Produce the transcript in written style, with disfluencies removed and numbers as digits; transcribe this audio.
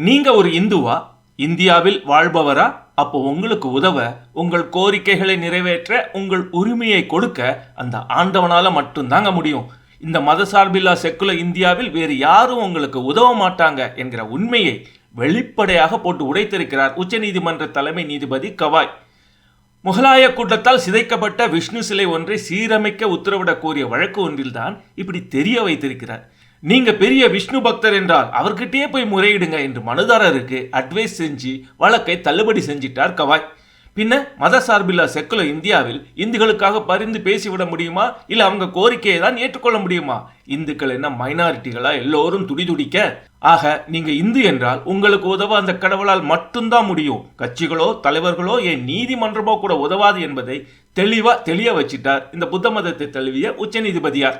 நீங்க ஒரு இந்துவா, இந்தியாவில் வாழ்பவரா? அப்போ உங்களுக்கு உதவ, உங்கள் கோரிக்கைகளை நிறைவேற்ற, உங்கள் உரிமையை கொடுக்க அந்த ஆண்டவனால மட்டும்தாங்க முடியும். இந்த மதசார்பில்லா செக்குலர் இந்தியாவில் வேறு யாரும் உங்களுக்கு உதவ மாட்டாங்க என்கிற உண்மையை வெளிப்படையாக போட்டு உடைத்திருக்கிறார் உச்சநீதிமன்ற தலைமை நீதிபதி கவாய். முகலாய கூட்டத்தால் சிதைக்கப்பட்ட விஷ்ணு சிலை ஒன்றை சீரமைக்க உத்தரவிடக் கோரிய வழக்கு ஒன்றில்தான் இப்படி தெரிய வைத்திருக்கிறார். நீங்க பெரிய விஷ்ணு பக்தர் என்றால் அவர்கிட்டயே போய் முறையிடுங்க என்று மனுதாரருக்கு அட்வைஸ் செஞ்சு வழக்கை தள்ளுபடி செஞ்சிட்டார் கவாய். பின்ன மத சார்பில்லா செக்குலர் இந்தியாவில் இந்துக்களுக்காக பரிந்து பேசிவிட முடியுமா, இல்ல அவங்க கோரிக்கையை தான் ஏற்றுக்கொள்ள முடியுமா? இந்துக்கள் என்ன மைனாரிட்டிகளா? எல்லோரும் துடிதுடிக்க. ஆக நீங்க இந்து என்றால் உங்களுக்கு உதவ அந்த கடவுளால் மட்டும்தான் முடியும். கட்சிகளோ தலைவர்களோ ஏன் நீதிமன்றமோ கூட உதவாது என்பதை தெளிவா தெளிய வச்சிட்டார் இந்த புத்த மதத்தை தழுவிய உச்ச நீதிபதியார்.